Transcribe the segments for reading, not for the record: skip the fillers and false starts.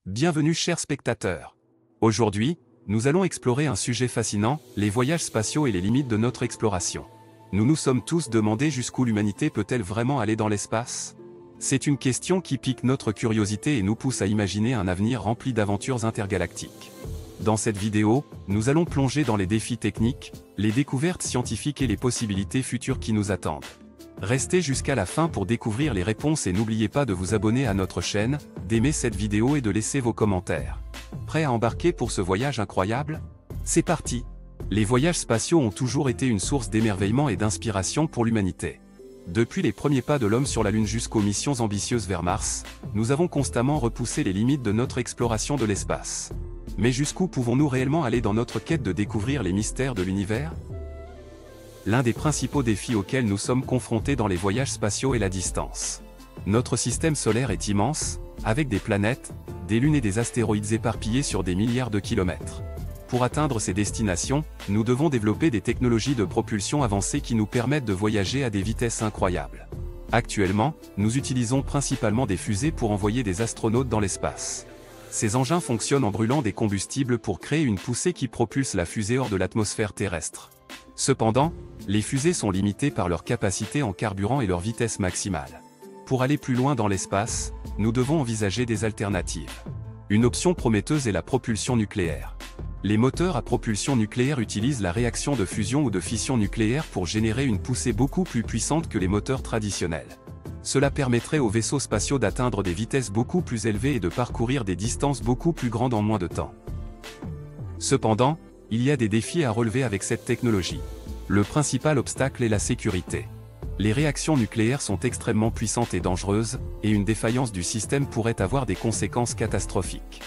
Bienvenue chers spectateurs. Aujourd'hui, nous allons explorer un sujet fascinant, les voyages spatiaux et les limites de notre exploration. Nous nous sommes tous demandé jusqu'où l'humanité peut-elle vraiment aller dans l'espace? C'est une question qui pique notre curiosité et nous pousse à imaginer un avenir rempli d'aventures intergalactiques. Dans cette vidéo, nous allons plonger dans les défis techniques, les découvertes scientifiques et les possibilités futures qui nous attendent. Restez jusqu'à la fin pour découvrir les réponses et n'oubliez pas de vous abonner à notre chaîne, d'aimer cette vidéo et de laisser vos commentaires. Prêt à embarquer pour ce voyage incroyable? C'est parti! Les voyages spatiaux ont toujours été une source d'émerveillement et d'inspiration pour l'humanité. Depuis les premiers pas de l'homme sur la Lune jusqu'aux missions ambitieuses vers Mars, nous avons constamment repoussé les limites de notre exploration de l'espace. Mais jusqu'où pouvons-nous réellement aller dans notre quête de découvrir les mystères de l'univers? L'un des principaux défis auxquels nous sommes confrontés dans les voyages spatiaux est la distance. Notre système solaire est immense, avec des planètes, des lunes et des astéroïdes éparpillés sur des milliards de kilomètres. Pour atteindre ces destinations, nous devons développer des technologies de propulsion avancées qui nous permettent de voyager à des vitesses incroyables. Actuellement, nous utilisons principalement des fusées pour envoyer des astronautes dans l'espace. Ces engins fonctionnent en brûlant des combustibles pour créer une poussée qui propulse la fusée hors de l'atmosphère terrestre. Cependant, les fusées sont limitées par leur capacité en carburant et leur vitesse maximale. Pour aller plus loin dans l'espace, nous devons envisager des alternatives. Une option prometteuse est la propulsion nucléaire. Les moteurs à propulsion nucléaire utilisent la réaction de fusion ou de fission nucléaire pour générer une poussée beaucoup plus puissante que les moteurs traditionnels. Cela permettrait aux vaisseaux spatiaux d'atteindre des vitesses beaucoup plus élevées et de parcourir des distances beaucoup plus grandes en moins de temps. Cependant, il y a des défis à relever avec cette technologie. Le principal obstacle est la sécurité. Les réactions nucléaires sont extrêmement puissantes et dangereuses, et une défaillance du système pourrait avoir des conséquences catastrophiques.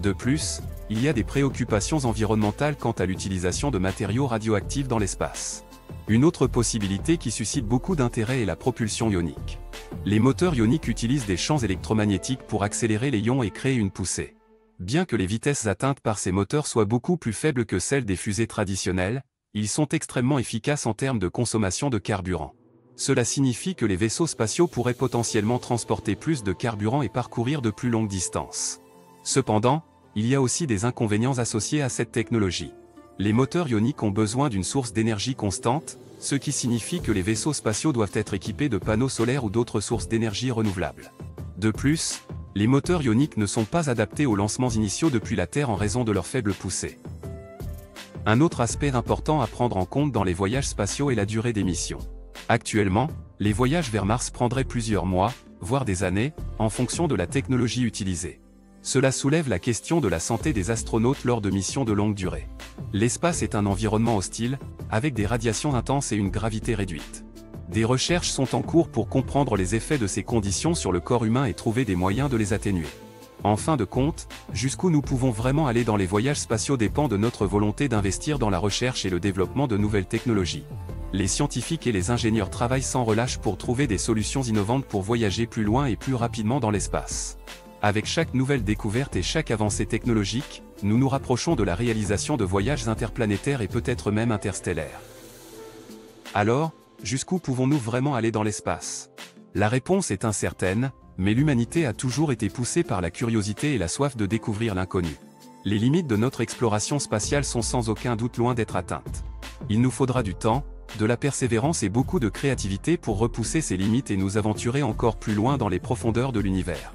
De plus, il y a des préoccupations environnementales quant à l'utilisation de matériaux radioactifs dans l'espace. Une autre possibilité qui suscite beaucoup d'intérêt est la propulsion ionique. Les moteurs ioniques utilisent des champs électromagnétiques pour accélérer les ions et créer une poussée. Bien que les vitesses atteintes par ces moteurs soient beaucoup plus faibles que celles des fusées traditionnelles, ils sont extrêmement efficaces en termes de consommation de carburant. Cela signifie que les vaisseaux spatiaux pourraient potentiellement transporter plus de carburant et parcourir de plus longues distances. Cependant, il y a aussi des inconvénients associés à cette technologie. Les moteurs ioniques ont besoin d'une source d'énergie constante, ce qui signifie que les vaisseaux spatiaux doivent être équipés de panneaux solaires ou d'autres sources d'énergie renouvelables. De plus, les moteurs ioniques ne sont pas adaptés aux lancements initiaux depuis la Terre en raison de leur faible poussée. Un autre aspect important à prendre en compte dans les voyages spatiaux est la durée des missions. Actuellement, les voyages vers Mars prendraient plusieurs mois, voire des années, en fonction de la technologie utilisée. Cela soulève la question de la santé des astronautes lors de missions de longue durée. L'espace est un environnement hostile, avec des radiations intenses et une gravité réduite. Des recherches sont en cours pour comprendre les effets de ces conditions sur le corps humain et trouver des moyens de les atténuer. En fin de compte, jusqu'où nous pouvons vraiment aller dans les voyages spatiaux dépend de notre volonté d'investir dans la recherche et le développement de nouvelles technologies. Les scientifiques et les ingénieurs travaillent sans relâche pour trouver des solutions innovantes pour voyager plus loin et plus rapidement dans l'espace. Avec chaque nouvelle découverte et chaque avancée technologique, nous nous rapprochons de la réalisation de voyages interplanétaires et peut-être même interstellaires. Alors, jusqu'où pouvons-nous vraiment aller dans l'espace? La réponse est incertaine, mais l'humanité a toujours été poussée par la curiosité et la soif de découvrir l'inconnu. Les limites de notre exploration spatiale sont sans aucun doute loin d'être atteintes. Il nous faudra du temps, de la persévérance et beaucoup de créativité pour repousser ces limites et nous aventurer encore plus loin dans les profondeurs de l'univers.